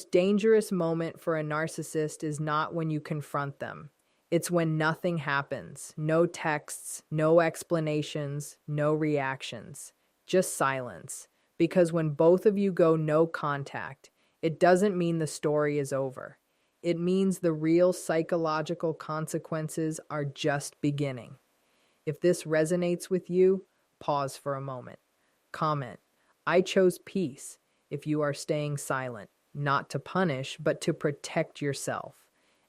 Dangerous moment for a narcissist is not when you confront them. It's when nothing happens. No texts, no explanations, no reactions. Just silence. Because when both of you go no contact, it doesn't mean the story is over. It means the real psychological consequences are just beginning. If this resonates with you, pause for a moment. Comment, I chose peace if you are staying silent, not to punish, but to protect yourself.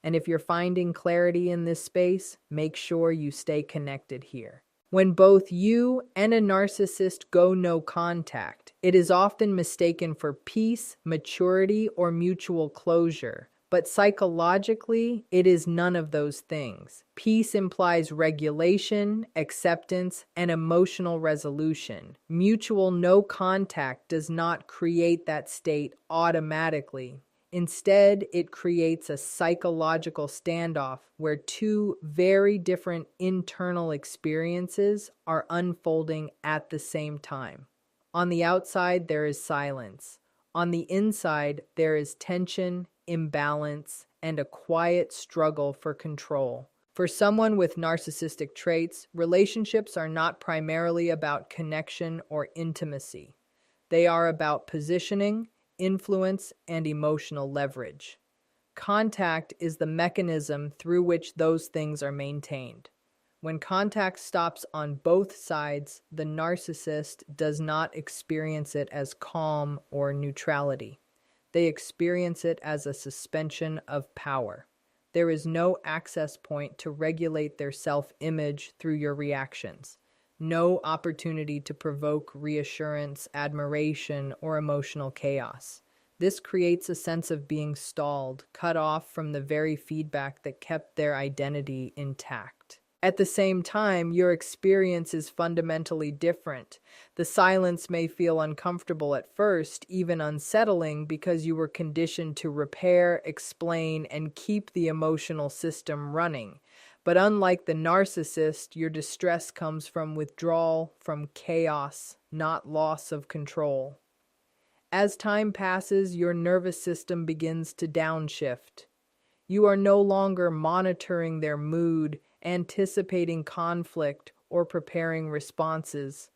And if you're finding clarity in this space, make sure you stay connected here. When both you and a narcissist go no contact, it is often mistaken for peace, maturity, or mutual closure. But psychologically, it is none of those things. Peace implies regulation, acceptance, and emotional resolution. Mutual no contact does not create that state automatically. Instead, it creates a psychological standoff where two very different internal experiences are unfolding at the same time. On the outside, there is silence. On the inside, there is tension, imbalance, and a quiet struggle for control. For someone with narcissistic traits, relationships are not primarily about connection or intimacy. They are about positioning, influence, and emotional leverage. Contact is the mechanism through which those things are maintained. When contact stops on both sides, the narcissist does not experience it as calm or neutrality. They experience it as a suspension of power. There is no access point to regulate their self-image through your reactions. No opportunity to provoke reassurance, admiration, or emotional chaos. This creates a sense of being stalled, cut off from the very feedback that kept their identity intact. At the same time, your experience is fundamentally different. The silence may feel uncomfortable at first, even unsettling, because you were conditioned to repair, explain, and keep the emotional system running. But unlike the narcissist, your distress comes from withdrawal, from chaos, not loss of control. As time passes, your nervous system begins to downshift. You are no longer monitoring their mood, anticipating conflict, or preparing responses.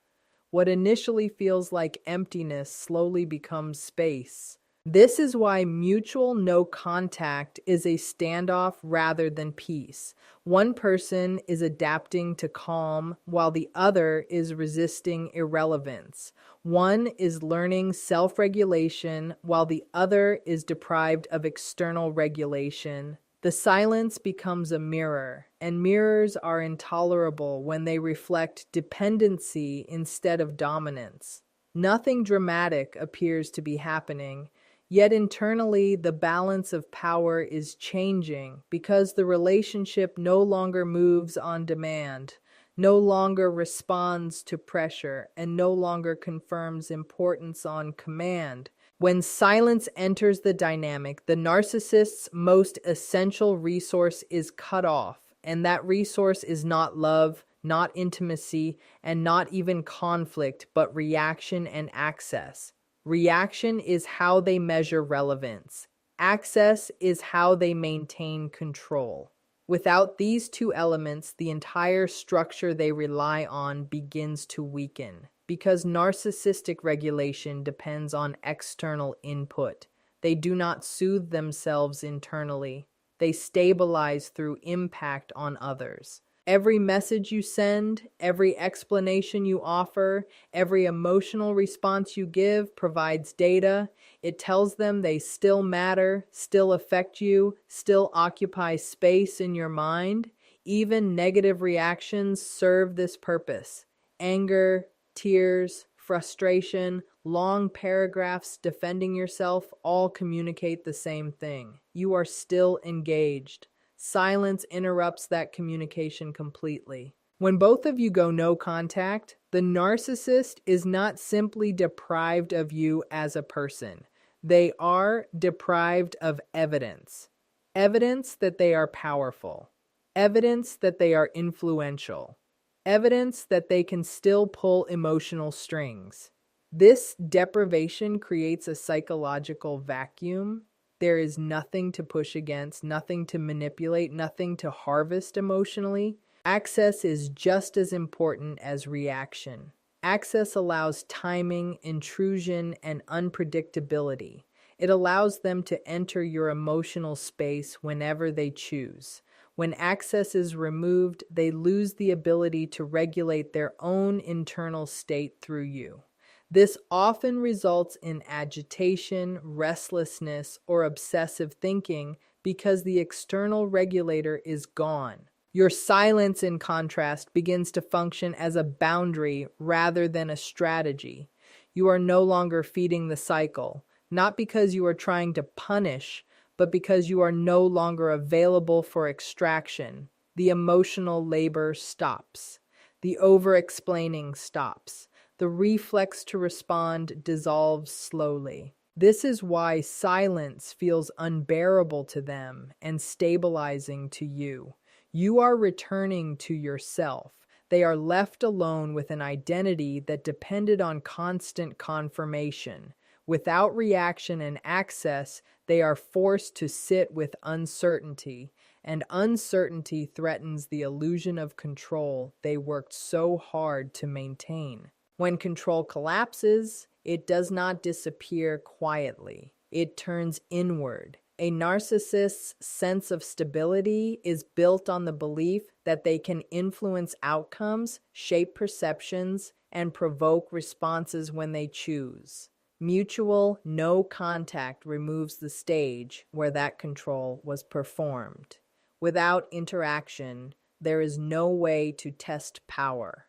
What initially feels like emptiness slowly becomes space. This is why mutual no contact is a standoff rather than peace. One person is adapting to calm while the other is resisting irrelevance. One is learning self-regulation while the other is deprived of external regulation. The silence becomes a mirror, and mirrors are intolerable when they reflect dependency instead of dominance. Nothing dramatic appears to be happening, yet internally the balance of power is changing because the relationship no longer moves on demand, no longer responds to pressure, and no longer confirms importance on command. When silence enters the dynamic, the narcissist's most essential resource is cut off, and that resource is not love, not intimacy, and not even conflict, but reaction and access. Reaction is how they measure relevance. Access is how they maintain control. Without these two elements, the entire structure they rely on begins to weaken. Because narcissistic regulation depends on external input. They do not soothe themselves internally. They stabilize through impact on others. Every message you send, every explanation you offer, every emotional response you give provides data. It tells them they still matter, still affect you, still occupy space in your mind. Even negative reactions serve this purpose. Anger, tears, frustration, long paragraphs defending yourself all communicate the same thing. You are still engaged. Silence interrupts that communication completely. When both of you go no contact, the narcissist is not simply deprived of you as a person. They are deprived of evidence. Evidence that they are powerful. Evidence that they are influential. Evidence that they can still pull emotional strings. This deprivation creates a psychological vacuum. There is nothing to push against, nothing to manipulate, nothing to harvest emotionally. Access is just as important as reaction. Access allows timing, intrusion, and unpredictability. It allows them to enter your emotional space whenever they choose. When access is removed, they lose the ability to regulate their own internal state through you. This often results in agitation, restlessness, or obsessive thinking because the external regulator is gone. Your silence, in contrast, begins to function as a boundary rather than a strategy. You are no longer feeding the cycle, not because you are trying to punish, but because you are no longer available for extraction. The emotional labor stops. The over-explaining stops. The reflex to respond dissolves slowly. This is why silence feels unbearable to them and stabilizing to you. You are returning to yourself. They are left alone with an identity that depended on constant confirmation. Without reaction and access, they are forced to sit with uncertainty, and uncertainty threatens the illusion of control they worked so hard to maintain. When control collapses, it does not disappear quietly. It turns inward. A narcissist's sense of stability is built on the belief that they can influence outcomes, shape perceptions, and provoke responses when they choose. Mutual no contact removes the stage where that control was performed. Without interaction, there is no way to test power,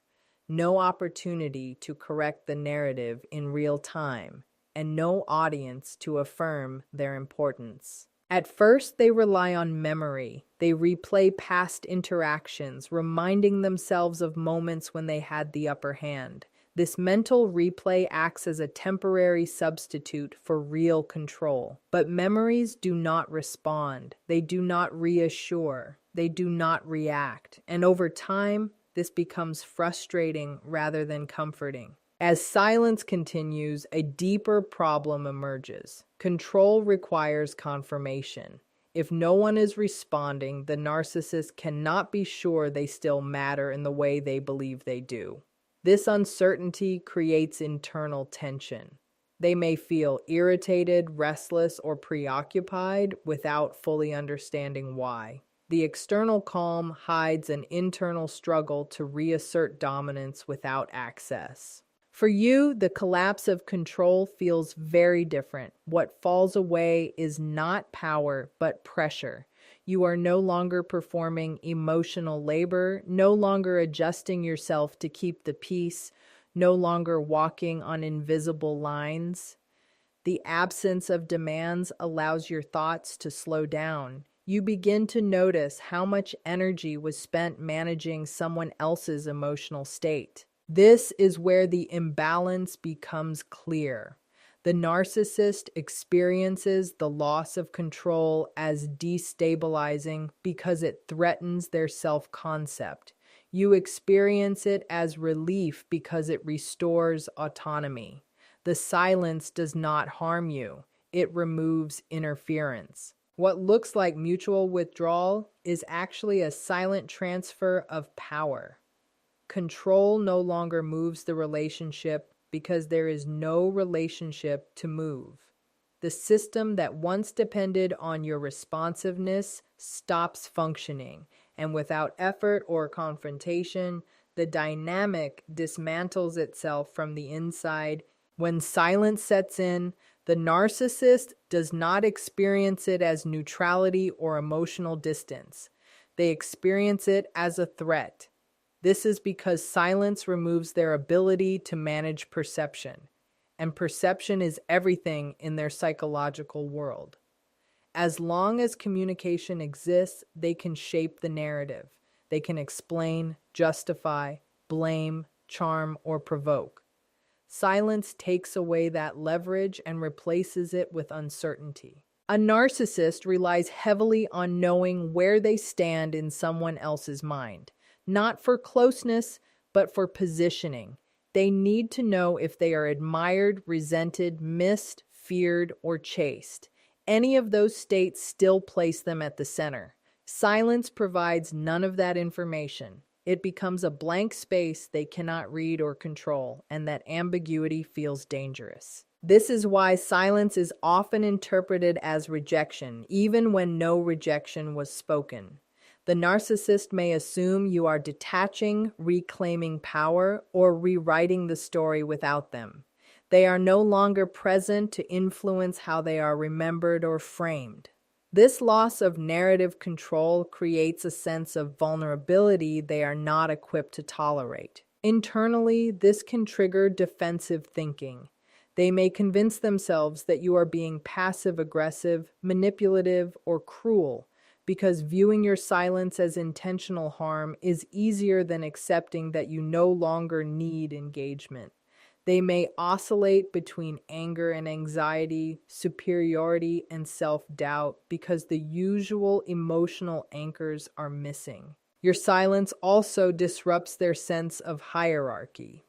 no opportunity to correct the narrative in real time, and no audience to affirm their importance. At first, they rely on memory. They replay past interactions, reminding themselves of moments when they had the upper hand. This mental replay acts as a temporary substitute for real control. But memories do not respond. They do not reassure. They do not react. And over time, this becomes frustrating rather than comforting. As silence continues, a deeper problem emerges. Control requires confirmation. If no one is responding, the narcissist cannot be sure they still matter in the way they believe they do. This uncertainty creates internal tension. They may feel irritated, restless, or preoccupied without fully understanding why. The external calm hides an internal struggle to reassert dominance without access. For you, the collapse of control feels very different. What falls away is not power, but pressure. You are no longer performing emotional labor, no longer adjusting yourself to keep the peace, no longer walking on invisible lines. The absence of demands allows your thoughts to slow down. You begin to notice how much energy was spent managing someone else's emotional state. This is where the imbalance becomes clear. The narcissist experiences the loss of control as destabilizing because it threatens their self-concept. You experience it as relief because it restores autonomy. The silence does not harm you. It removes interference. What looks like mutual withdrawal is actually a silent transfer of power. Control no longer moves the relationship because there is no relationship to move. The system that once depended on your responsiveness stops functioning, and without effort or confrontation, the dynamic dismantles itself from the inside. When silence sets in, the narcissist does not experience it as neutrality or emotional distance. They experience it as a threat. This is because silence removes their ability to manage perception, and perception is everything in their psychological world. As long as communication exists, they can shape the narrative. They can explain, justify, blame, charm, or provoke. Silence takes away that leverage and replaces it with uncertainty. A narcissist relies heavily on knowing where they stand in someone else's mind. Not for closeness, but for positioning. They need to know if they are admired, resented, missed, feared, or chased. any of those states still place them at the center. Silence provides none of that information. It becomes a blank space they cannot read or control, and that ambiguity feels dangerous. This is why silence is often interpreted as rejection, even when no rejection was spoken. The narcissist may assume you are detaching, reclaiming power, or rewriting the story without them. They are no longer present to influence how they are remembered or framed. This loss of narrative control creates a sense of vulnerability they are not equipped to tolerate. Internally, this can trigger defensive thinking. They may convince themselves that you are being passive-aggressive, manipulative, or cruel, because viewing your silence as intentional harm is easier than accepting that you no longer need engagement. They may oscillate between anger and anxiety, superiority and self-doubt, because the usual emotional anchors are missing. Your silence also disrupts their sense of hierarchy.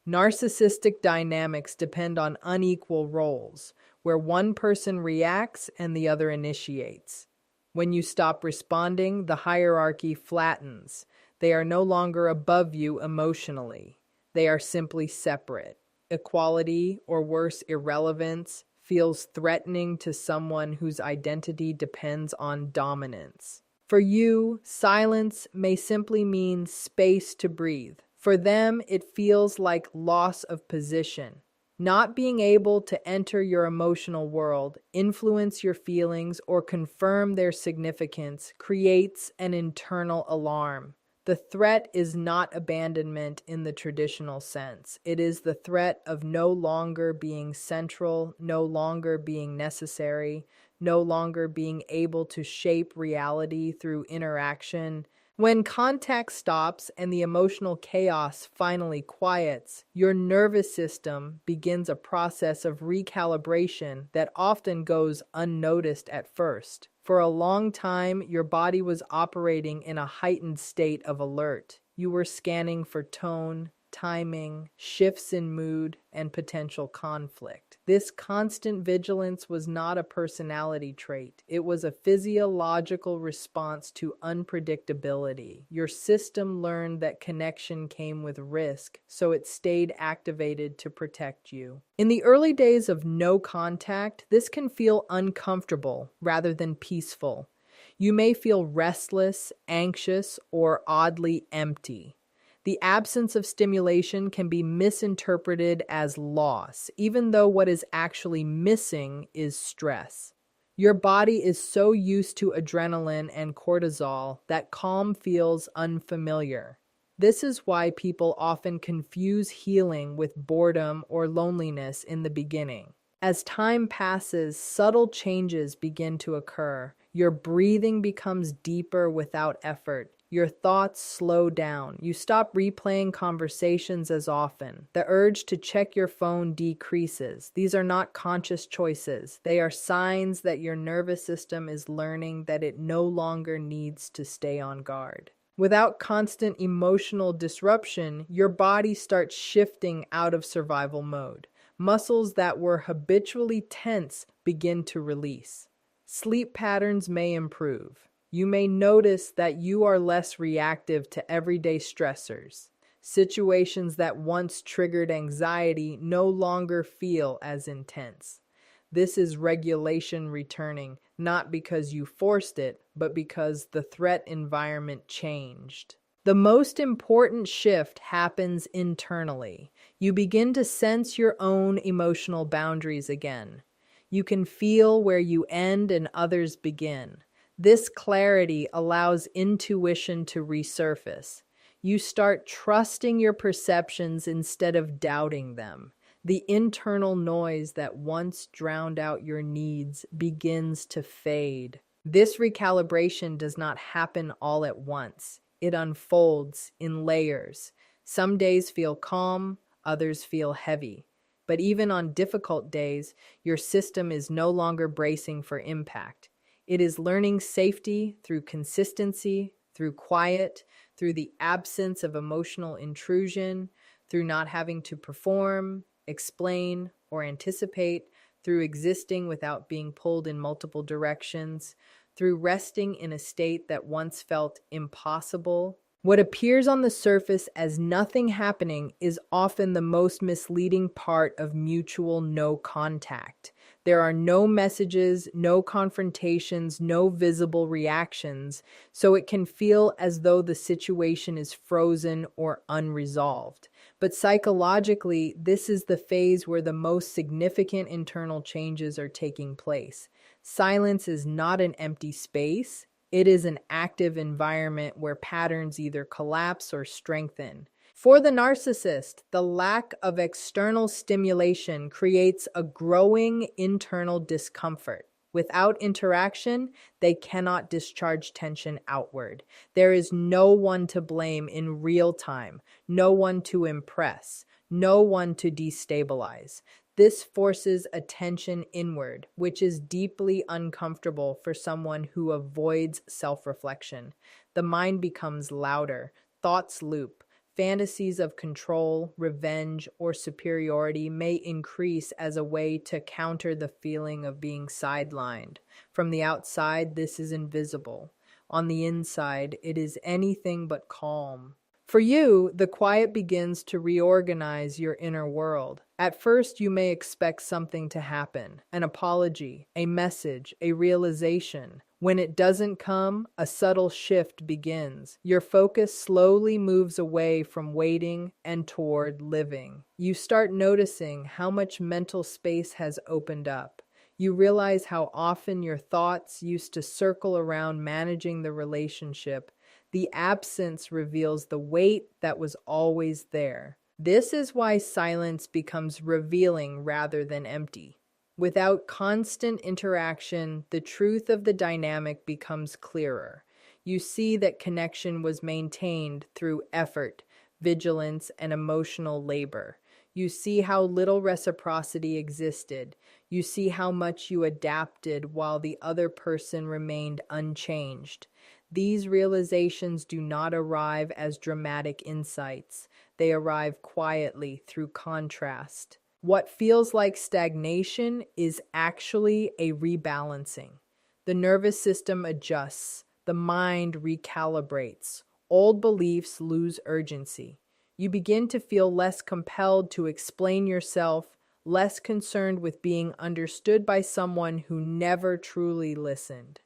Narcissistic dynamics depend on unequal roles, where one person reacts and the other initiates. When you stop responding, the hierarchy flattens. They are no longer above you emotionally. They are simply separate. Equality, or worse, irrelevance, feels threatening to someone whose identity depends on dominance. For you, silence may simply mean space to breathe. For them, it feels like loss of position. Not being able to enter your emotional world, influence your feelings, or confirm their significance creates an internal alarm. The threat is not abandonment in the traditional sense. It is the threat of no longer being central, no longer being necessary, no longer being able to shape reality through interaction. When contact stops and the emotional chaos finally quiets, your nervous system begins a process of recalibration that often goes unnoticed at first. For a long time, your body was operating in a heightened state of alert. You were scanning for tone, timing, shifts in mood, and potential conflict. This constant vigilance was not a personality trait. It was a physiological response to unpredictability. Your system learned that connection came with risk, so it stayed activated to protect you. In the early days of no contact, this can feel uncomfortable rather than peaceful. You may feel restless, anxious, or oddly empty. The absence of stimulation can be misinterpreted as loss, even though what is actually missing is stress. Your body is so used to adrenaline and cortisol that calm feels unfamiliar. This is why people often confuse healing with boredom or loneliness in the beginning. As time passes, subtle changes begin to occur. Your breathing becomes deeper without effort. Your thoughts slow down. You stop replaying conversations as often. The urge to check your phone decreases. These are not conscious choices. They are signs that your nervous system is learning that it no longer needs to stay on guard. Without constant emotional disruption, your body starts shifting out of survival mode. Muscles that were habitually tense begin to release. Sleep patterns may improve. You may notice that you are less reactive to everyday stressors. Situations that once triggered anxiety no longer feel as intense. This is regulation returning, not because you forced it, but because the threat environment changed. The most important shift happens internally. You begin to sense your own emotional boundaries again. You can feel where you end and others begin. This clarity allows intuition to resurface. You start trusting your perceptions instead of doubting them. The internal noise that once drowned out your needs begins to fade. This recalibration does not happen all at once. It unfolds in layers. Some days feel calm, others feel heavy. But even on difficult days, your system is no longer bracing for impact. It is learning safety through consistency, through quiet, through the absence of emotional intrusion, through not having to perform, explain, or anticipate, through existing without being pulled in multiple directions, through resting in a state that once felt impossible. What appears on the surface as nothing happening is often the most misleading part of mutual no contact. There are no messages, no confrontations, no visible reactions, so it can feel as though the situation is frozen or unresolved. But psychologically, this is the phase where the most significant internal changes are taking place. Silence is not an empty space. It is an active environment where patterns either collapse or strengthen. For the narcissist, the lack of external stimulation creates a growing internal discomfort. Without interaction, they cannot discharge tension outward. There is no one to blame in real time, no one to impress, no one to destabilize. This forces attention inward, which is deeply uncomfortable for someone who avoids self-reflection. The mind becomes louder, thoughts loop, fantasies of control, revenge, or superiority may increase as a way to counter the feeling of being sidelined. From the outside, this is invisible. On the inside, it is anything but calm. For you, the quiet begins to reorganize your inner world. At first, you may expect something to happen, an apology, a message, a realization. When it doesn't come, a subtle shift begins. Your focus slowly moves away from waiting and toward living. You start noticing how much mental space has opened up. You realize how often your thoughts used to circle around managing the relationship. The absence reveals the weight that was always there. This is why silence becomes revealing rather than empty. Without constant interaction, the truth of the dynamic becomes clearer. You see that connection was maintained through effort, vigilance, and emotional labor. You see how little reciprocity existed. You see how much you adapted while the other person remained unchanged. These realizations do not arrive as dramatic insights. They arrive quietly through contrast. What feels like stagnation is actually a rebalancing. The nervous system adjusts. The mind recalibrates. Old beliefs lose urgency. You begin to feel less compelled to explain yourself, less concerned with being understood by someone who never truly listened.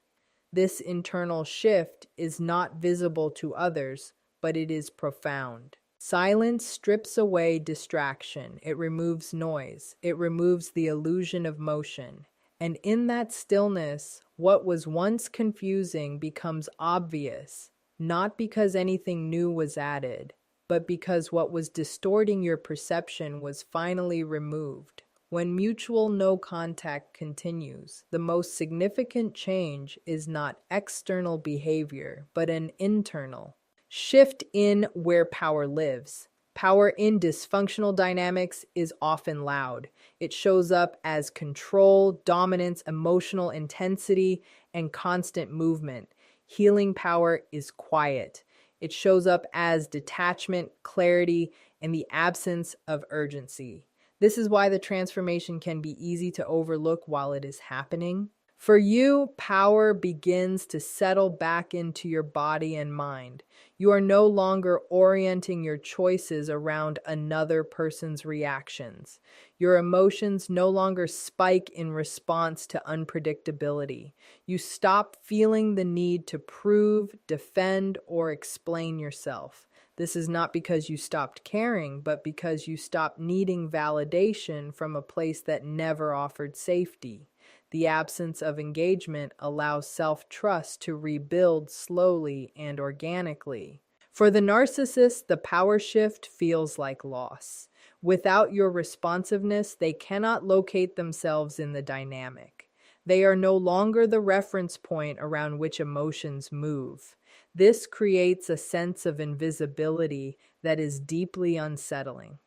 This internal shift is not visible to others, but it is profound. Silence strips away distraction. It removes noise. It removes the illusion of motion. And in that stillness, what was once confusing becomes obvious, not because anything new was added, but because what was distorting your perception was finally removed. When mutual no contact continues, the most significant change is not external behavior, but an internal shift in where power lives. Power in dysfunctional dynamics is often loud. It shows up as control, dominance, emotional intensity, and constant movement. Healing power is quiet. It shows up as detachment, clarity, and the absence of urgency. This is why the transformation can be easy to overlook while it is happening. For you, power begins to settle back into your body and mind. You are no longer orienting your choices around another person's reactions. Your emotions no longer spike in response to unpredictability. You stop feeling the need to prove, defend, or explain yourself. This is not because you stopped caring, but because you stopped needing validation from a place that never offered safety. The absence of engagement allows self-trust to rebuild slowly and organically. For the narcissist, the power shift feels like loss. Without your responsiveness, they cannot locate themselves in the dynamic. They are no longer the reference point around which emotions move. This creates a sense of invisibility that is deeply unsettling.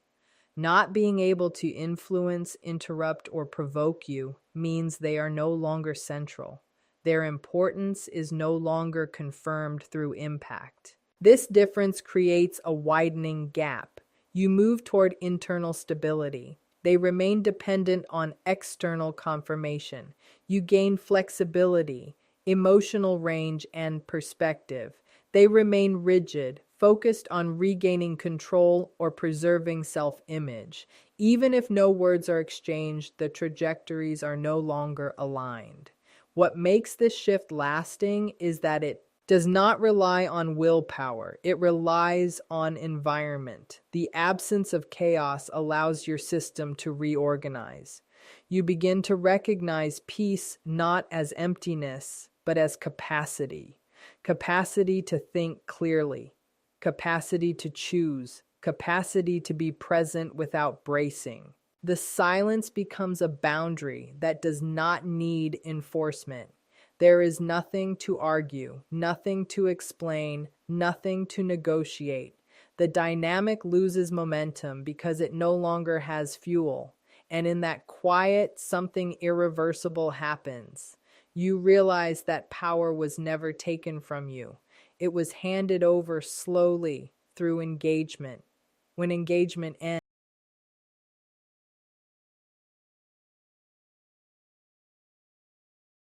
Not being able to influence, interrupt, or provoke you means they are no longer central. Their importance is no longer confirmed through impact. This difference creates a widening gap. You move toward internal stability. They remain dependent on external confirmation. You gain flexibility, emotional range, and perspective. They remain rigid, focused on regaining control or preserving self-image. Even if no words are exchanged, the trajectories are no longer aligned. What makes this shift lasting is that it does not rely on willpower. It relies on environment. The absence of chaos allows your system to reorganize. You begin to recognize peace not as emptiness, but as capacity. Capacity to think clearly, capacity to choose, capacity to be present without bracing. The silence becomes a boundary that does not need enforcement. There is nothing to argue, nothing to explain, nothing to negotiate. The dynamic loses momentum because it no longer has fuel. And in that quiet, something irreversible happens. You realize that power was never taken from you. It was handed over slowly through engagement. When engagement ends,